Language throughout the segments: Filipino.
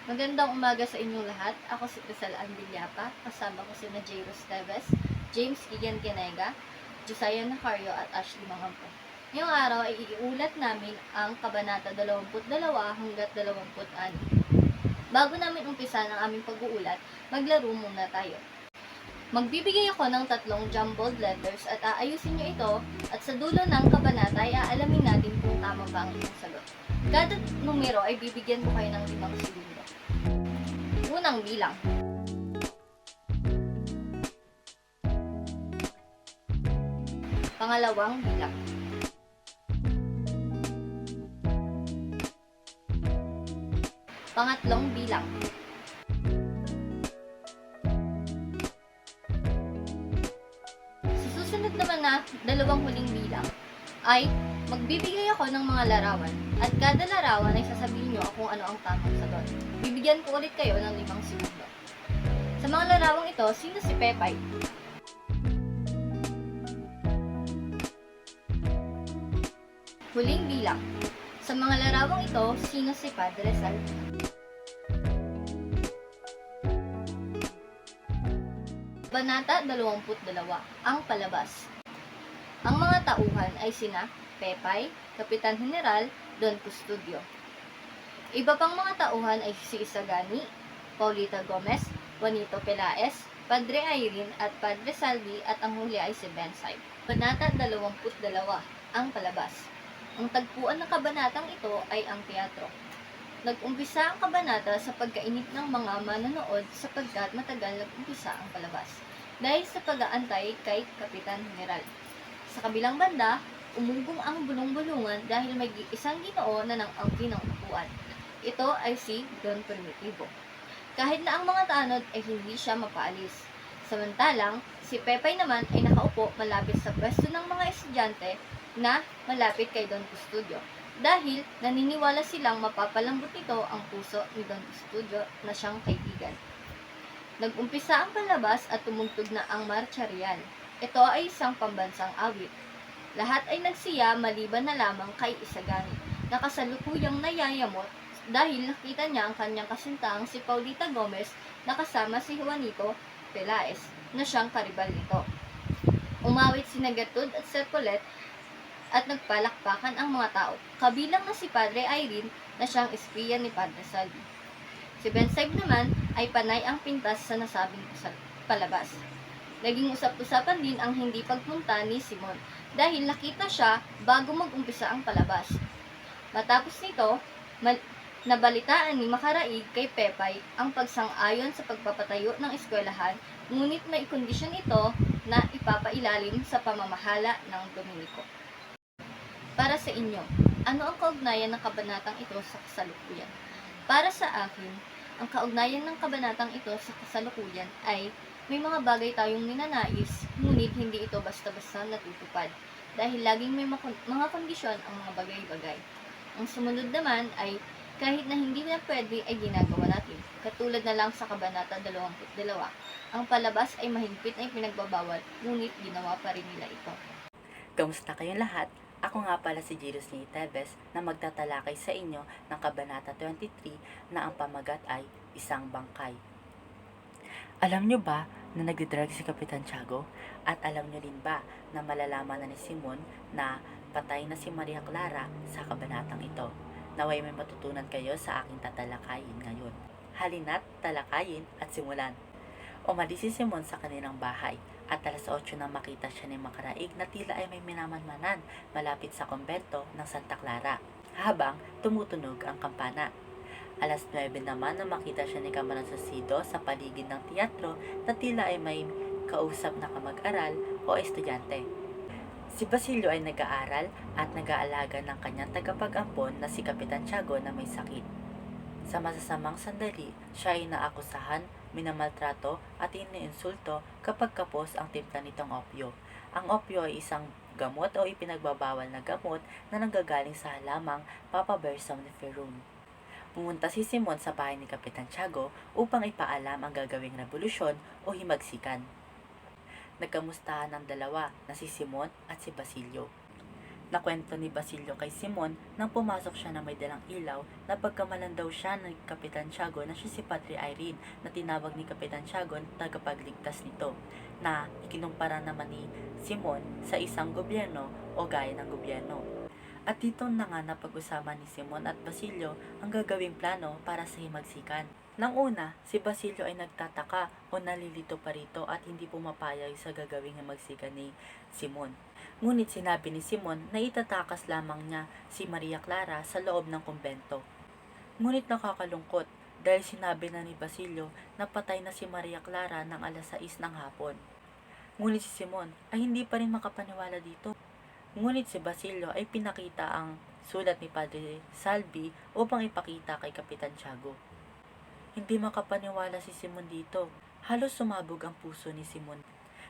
Magandang umaga sa inyong lahat. Ako si Crisel Andillapa. Kasama ko sina Jairos Teves, James Kigan Canega, Josiah Nacario at Ashley Mangampo. Ngayong araw ay iulat namin ang Kabanata 22 hanggat 26. Bago namin umpisa ng aming pag-uulat, maglaro muna tayo. Magbibigay ako ng 3 jumbled letters at aayusin nyo ito at sa dulo ng kabanata ay aalamin natin kung tama ba ang inyong sagot. Kada numero ay bibigyan ko kayo ng 5 segundo. Unang bilang. Pangalawang bilang. Pangatlong bilang. Sa susunod naman na dalawang huling bilang ay magbibigay ako ng mga larawan at kada larawan ay sasabihin nyo kung ano ang tamang sagot. Bibigyan ko ulit kayo ng 5 segundo. Sa mga larawang ito, sino si Pepay? Huling bilang. Sa mga larawang ito, sino si Padre Salvi? Banata 22, ang palabas. Ang mga tauhan ay sina Pepay, Kapitan General, Don Custodio. Iba pang mga tauhan ay si Isagani, Paulita Gomez, Juanito Pelaez, Padre Irene at Padre Salvi at ang huli ay si Bensay. Banata 22, ang palabas. Ang tagpuan ng kabanatang ito ay ang teatro. Nag-umpisa ang kabanata sa pagkainip ng mga manonood sapagkat matagal nag-umpisa ang palabas dahil sa pag-aantay kay Kapitan General. Sa kabilang banda, umugong ang bulong-bulungan dahil may isang ginoo na nang-angkin ng upuan. Ito ay si Don Primitivo. Kahit na ang mga tanod ay hindi siya mapaalis. Samantalang, si Pepay naman ay nakaupo malapit sa pwesto ng mga estudyante na malapit kay Don Custodio. Dahil naniniwala silang mapapalambot nito ang puso ni Don Custodio na siyang kaibigan. Nag-umpisa ang palabas at tumugtog na ang Marcha Real. Ito ay isang pambansang awit. Lahat ay nagsiya maliban na lamang kay Isagani, na kasalukuyang nayayamot dahil nakita niya ang kanyang kasintang si Paulita Gomez na kasama si Juanito Pelaez na siyang karibal nito. Umawit si Gertrude at Serpolet at nagpalakpakan ang mga tao, kabilang na si Padre Irene na siyang espiya ni Padre Salvi. Si Bensay naman ay panay ang pintas sa nasabing palabas. Naging usap-usapan din ang hindi pagpunta ni Simon dahil nakita siya bago mag-umpisa ang palabas. Matapos nito, nabalitaan ni Makaraig kay Pepay ang pagsang-ayon sa pagpapatayo ng eskwelahan, ngunit may kondisyon ito na ipapailalim sa pamamahala ng Dominico. Para sa inyo, ano ang kaugnayan ng kabanatang ito sa kasalukuyan? Para sa akin, ang kaugnayan ng kabanatang ito sa kasalukuyan ay may mga bagay tayong ninanais, ngunit hindi ito basta-basta natutupad dahil laging may mga kondisyon ang mga bagay-bagay. Ang sumunod naman ay kahit na hindi na pwede ay ginagawa natin. Katulad na lang sa Kabanata 22, ang palabas ay mahigpit na ipinagbabawal, ngunit ginawa pa rin nila ito. Kamusta kayong lahat? Ako nga pala si Jairos Teves na magtatalakay sa inyo ng Kabanata 23 na ang pamagat ay isang bangkay. Alam nyo ba na nagdidrag si Kapitan Tiago? At alam nyo rin ba na malalaman na ni Simon na patay na si Maria Clara sa kabanatang ito? Naway may matutunan kayo sa aking tatalakayin ngayon. Halina't talakayin at simulan. Umalis si Simon sa kanilang bahay at alas 8 nang makita siya ni Makaraig na tila ay may minamanmanan malapit sa kumbento ng Santa Clara habang tumutunog ang kampana. Alas 9 naman nang makita siya ni Camarón Salcido sa paligid ng teatro na tila ay may kausap na kamag-aral o estudyante. Si Basilio ay nag-aaral at nag-aalaga ng kanyang tagapag-ampon na si Kapitan Tiago na may sakit. Sa masasamang sandali, siya ay naakusahan, minamaltrato at iniinsulto kapag kapos ang timpla nitong opyo. Ang opyo ay isang gamot o ipinagbabawal na gamot na nanggagaling sa halamang Papaver somniferum. Pumunta si Simon sa bahay ni Kapitan Tiago upang ipaalam ang gagawing revolusyon o himagsikan. Nagkamustahan ang dalawa na si Simon at si Basilio. Nakwento ni Basilio kay Simon nang pumasok siya na may dalang ilaw na pagkamalan daw siya ng Kapitan Tiago na siya si Padre Irene na tinawag ni Kapitan Tiago na tagapagligtas nito, na ikinumpara naman ni Simon sa isang gobyerno o gaya ng gobyerno. At dito na nga napag-usapan ni Simon at Basilio ang gagawing plano para sa himagsikan. Nang una, si Basilio ay nagtataka o nalilito pa rito at hindi pumapayag sa gagawing himagsikan ni Simon. Ngunit sinabi ni Simon na itatakas lamang niya si Maria Clara sa loob ng kumbento. Ngunit nakakalungkot dahil sinabi na ni Basilio na patay na si Maria Clara ng alas 6 ng hapon. Ngunit si Simon ay hindi pa rin makapaniwala dito. Ngunit si Basilio ay pinakita ang sulat ni Padre Salvi upang ipakita kay Kapitan Tiago. Hindi makapaniwala si Simon dito. Halos sumabog ang puso ni Simon.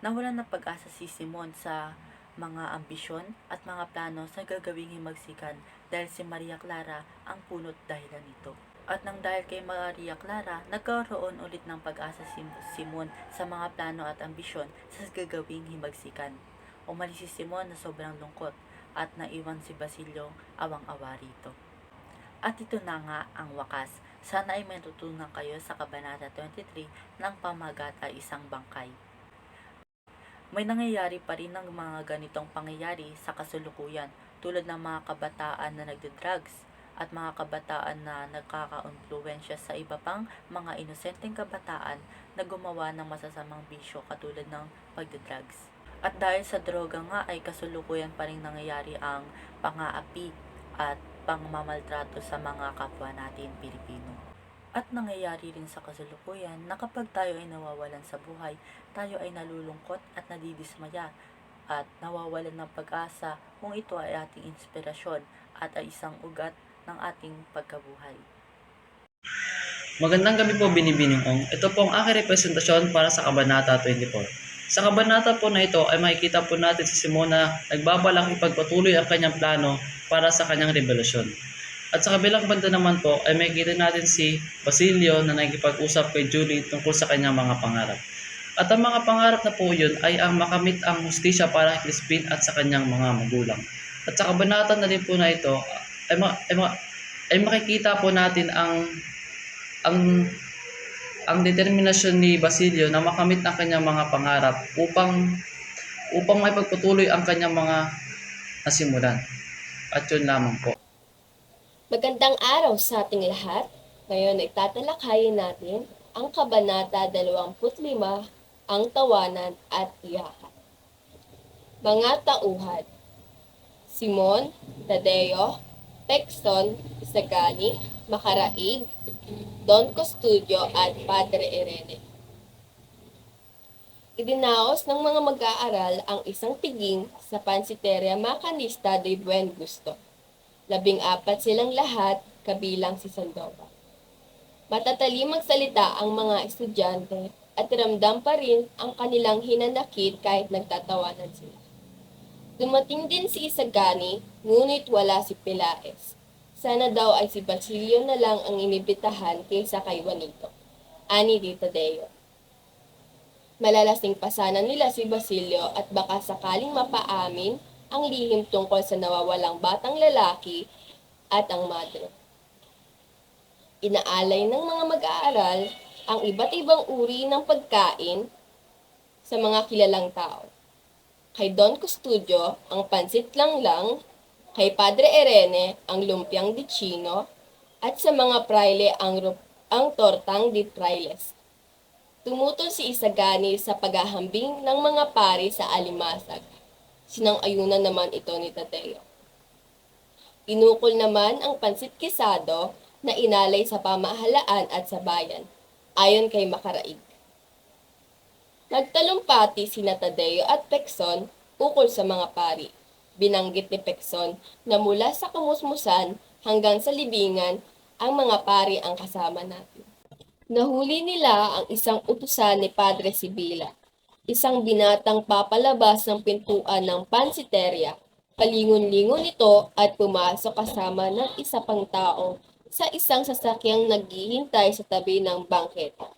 Nawalan ng pag-asa si Simon sa mga ambisyon at mga plano sa gagawing himagsikan dahil si Maria Clara ang punot dahilan nito. At nang dahil kay Maria Clara, nagkaroon ulit ng pag-asa si Simon sa mga plano at ambisyon sa gagawing himagsikan. Umalis si Simon na sobrang lungkot at naiwan si Basilio awang-awa rito. At ito na nga ang wakas. Sana ay may natutunan kayo sa Kabanata 23 ng Pamagat ay Isang Bangkay. May nangyayari pa rin ng mga ganitong pangyayari sa kasulukuyan tulad ng mga kabataan na nagde-drugs at mga kabataan na nagkaka-influensya sa iba pang mga inosenteng kabataan na gumawa ng masasamang bisyo katulad ng pagde-drugs. At dahil sa droga nga ay kasulukuyan pa rin nangyayari ang pang-aapi at pangmamaltrato sa mga kapwa natin Pilipino. At nangyayari rin sa kasalukuyan na kapag tayo ay nawawalan sa buhay, tayo ay nalulungkot at nadidismaya at nawawalan ng pag-asa kung ito ay ating inspirasyon at ay isang ugat ng ating pagkabuhay. Magandang gabi po, Binibining Ong. Ito po ang aking representasyon para sa Kabanata 24. Sa kabanata po na ito ay makikita po natin si Simon na nagbabalak ipagpatuloy ang kanyang plano para sa kanyang rebelusyon. At sa kabilang banda naman po ay makikita natin si Basilio na nakikipag-usap kay Julie tungkol sa kanyang mga pangarap. At ang mga pangarap na po yun ay ang makamit ang hustisya para kay Crispin at sa kanyang mga magulang. At sa kabanata na rin po na ito ay makikita po natin ang determinasyon ni Basilio na makamit ang kanyang mga pangarap upang may pagpatuloy ang kanyang mga nasimulan. At yun lamang po. Magandang araw sa ating lahat. Ngayon ay tatalakayin natin ang Kabanata 25, ang tawanan at iyakan. Mga tauhan: Simon, Tadeo, Pekson, Isagani, Makaraig, Don Custodio at Padre Irene. Idinaos ng mga mag-aaral ang isang tiging sa Pansiteria Macanista de Buen Gusto. 14 silang lahat, kabilang si Sandoval. Matatali magsalita ang mga estudyante at ramdam pa rin ang kanilang hinanakit kahit nagtatawanan sila. Dumating din si Isagani, ngunit wala si Pelaez. Sana daw ay si Basilio na lang ang inibitahan kaysa kay Juanito. Ani ni Tadeo. Malalasing pa sana nila si Basilio at baka sakaling mapaamin ang lihim tungkol sa nawawalang batang lalaki at ang madre. Inaalay ng mga mag-aaral ang iba't ibang uri ng pagkain sa mga kilalang tao. Kay Don Custodio, ang pansit lang, kay Padre Irene, ang lumpiang di chino, at sa mga praile ang tortang di frailes. Tumutol si Isagani sa paghahambing ng mga pari sa alimasag. Sinang-ayunan naman ito ni Tadeo. Inukol naman ang pansit kisado na inalay sa pamahalaan at sa bayan, ayon kay Makaraig. Nagtalumpati sina Tadeo at Pekson ukol sa mga pari. Binanggit ni Pekson na mula sa kamusmusan hanggang sa libingan, ang mga pari ang kasama natin. Nahuli nila ang isang utusan ni Padre Sibila, isang binatang papalabas ng pintuan ng pansiteria. Kalingon-lingon ito at pumasok kasama ng isa pang tao sa isang sasakyang naghihintay sa tabi ng bangketa.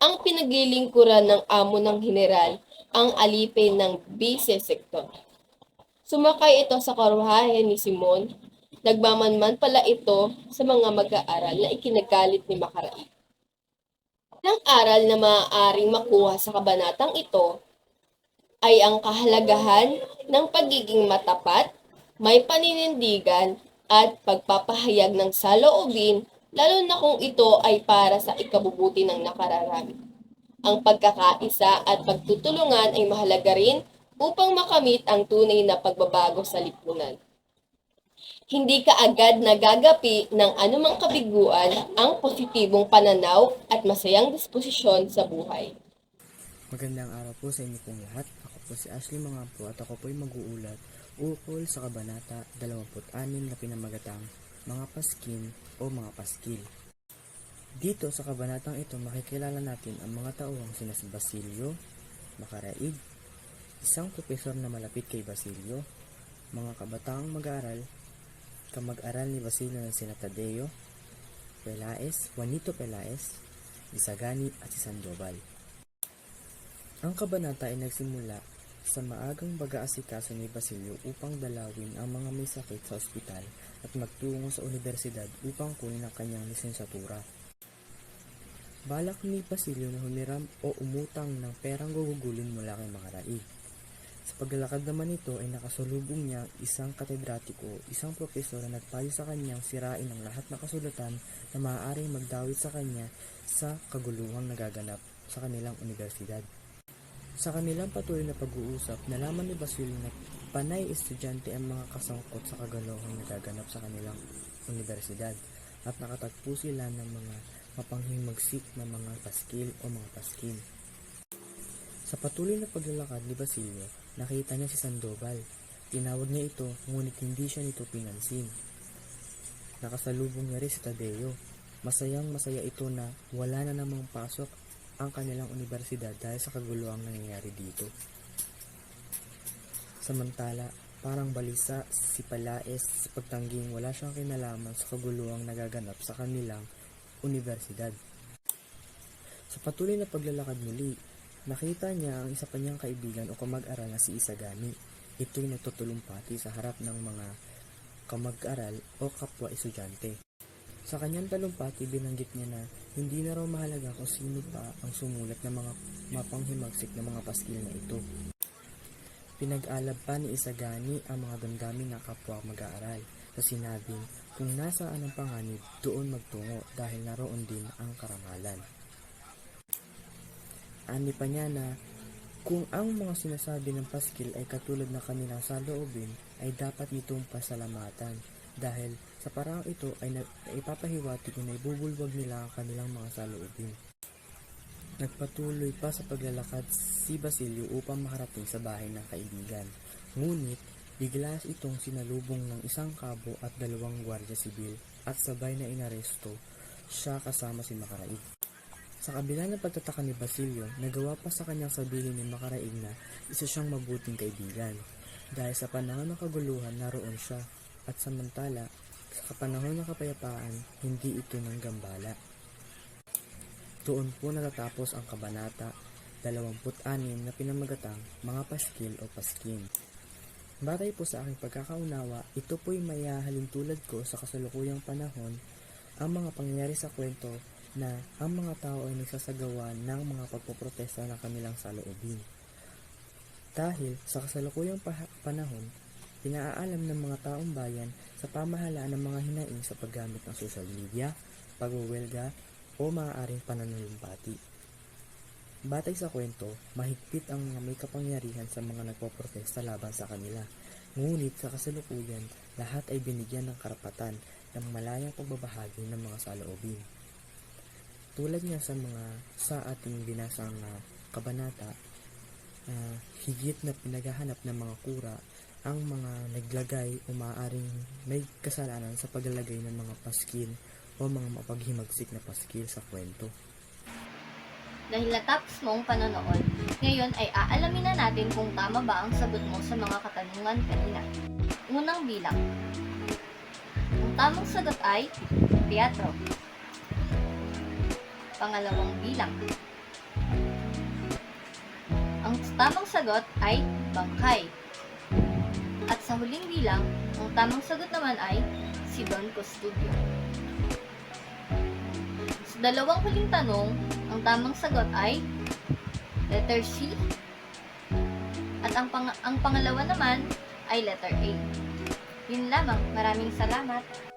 Ang pinaglilingkuran ng amo ng general ang alipin ng vice-sector. Sumakay ito sa karuhayan ni Simon. Nagmamanman pala ito sa mga mag-aaral na ikinagalit ni Makaraig. Ilang aral na maaaring makuha sa kabanatang ito ay ang kahalagahan ng pagiging matapat, may paninindigan, at pagpapahayag ng saloobin, lalo na kung ito ay para sa ikabubuti ng nakararami. Ang pagkakaisa at pagtutulungan ay mahalaga rin upang makamit ang tunay na pagbabago sa lipunan. Hindi kaagad nagagapi ng anumang kabiguan ang positibong pananaw at masayang disposisyon sa buhay. Magandang araw po sa inyo pong lahat. Ako po si Ashley Mangampo at ako po ay mag-uulat ukol sa kabanata 26 na pinamagatang mga paskin o mga paskil. Dito sa kabanatang ito makikilala natin ang mga tauhang sina si Basilio, Makaraig, isang profesor na malapit kay Basilio, mga kabataang mag-aaral, kamag-aral ni Basilio na sina Tadeo, Pelaez, Juanito Pelaez, Isagani at si Sandoval. Ang kabanata ay nagsimula sa maagang pag-aasikaso ni Basilio upang dalawin ang mga may sakit sa ospital at magtungo sa universidad upang kunin ang kanyang lisensyatura. Balak ni Basilio na humiram o umutang ng perang gugugulin mula kay Makaraig. Sa paglalakad naman nito ay nakasalubong niya isang katedratiko, isang propesor na nagpayo sa kanyang sirain ang lahat ng kasulatan na maaaring magdawit sa kanya sa kaguluhang nagaganap sa kanilang universidad. Sa kanilang patuloy na pag-uusap, nalaman ni Basilio na panay estudyante ang mga kasangkot sa kaguluhang nagaganap sa kanilang universidad at nakatagpo sila ng mga mapanghimagsik na mga paskil o mga paskin. Sa patuloy na paglalakad ni Basilio, nakita niya si Sandoval. Tinawag niya ito, ngunit hindi siya nito pinansin. Nakasalubong niya rin si Tadeo. Masayang masaya ito na wala na namang pasok ang kanilang universidad dahil sa kaguluhang nangyayari dito. Samantala, parang balisa si Pelaez sa pagtangging wala siyang kinalaman sa kaguluhang nagaganap sa kanilang universidad. Sa patuloy na paglalakad muli, nakita niya ang isa pa niyang kaibigan o kamag-aral na si Isagani. Ito'y nagtutulumpati sa harap ng mga kamag-aral o kapwa estudyante. Sa kanyang talumpati, binanggit niya na hindi na raw mahalaga kung sino pa ang sumulat ng mga mapanghimagsik na mga paskil na ito. Pinag-alab pa ni Isagani ang mga damdamin ng kapwa mag-aaral sa sinabing kung nasaan ang panganib, doon magtungo dahil naroon din ang karangalan. Ani pa niya na kung ang mga sinasabi ng paskil ay katulad na kanilang saloobin, ay dapat nitong pasalamatan dahil sa paraang ito ay ipapahiwatig na ibubulwag nila ang kanilang mga saloobin. Nagpatuloy pa sa paglalakad si Basilio upang makarating sa bahay ng kaibigan. Ngunit bigla itong sinalubong ng isang kabo at 2 gwardiya sibil at sabay na inaresto siya kasama si Makaraig. Sa kabila ng pagtataka ni Basilio, nagawa pa sa kanyang sabihin ni Makaraig na isa siyang mabuting kaibigan. Dahil sa panahon ng kaguluhan, naroon siya. At samantala, sa panahon ng kapayapaan, hindi ito nanggambala. Doon po natatapos ang kabanata 26 na pinamagatang mga paskil o paskin. Batay po sa aking pagkakaunawa, ito po'y mayahalin tulad ko sa kasalukuyang panahon ang mga pangyayari sa kwento na ang mga tao ay nagsasagawa ng mga pagpoprotesta ng kanilang saloobin. Dahil sa kasalukuyang panahon, pinaalam ng mga taong bayan sa pamahalaan ng mga hinaing sa paggamit ng social media, pagwewelga o maaaring pananalumpati. Batay sa kwento, mahigpit ang mga may kapangyarihan sa mga nagpoprotesta laban sa kanila. Ngunit sa kasalukuyan, lahat ay binigyan ng karapatan ng malayang pagbabahagi ng mga saloobin. Tulad nga sa ating binasang kabanata, higit na pinaghahanap ng mga kura ang mga naglagay o maaaring may kasalanan sa paglalagay ng mga paskil o mga mapaghimagsik na paskil sa kwento. Dahil natapos mo ang panonood, ngayon ay aalamin na natin kung tama ba ang sagot mo sa mga katanungan kanina. Unang bilang. Ang tamang sagot ay teatro. Pangalawang bilang. Ang tamang sagot ay bangkay. At sa huling bilang, ang tamang sagot naman ay si Don Custodio. Sa dalawang huling tanong, ang tamang sagot ay letter C. At ang pangalawa naman ay letter A. Yun lamang. Maraming salamat.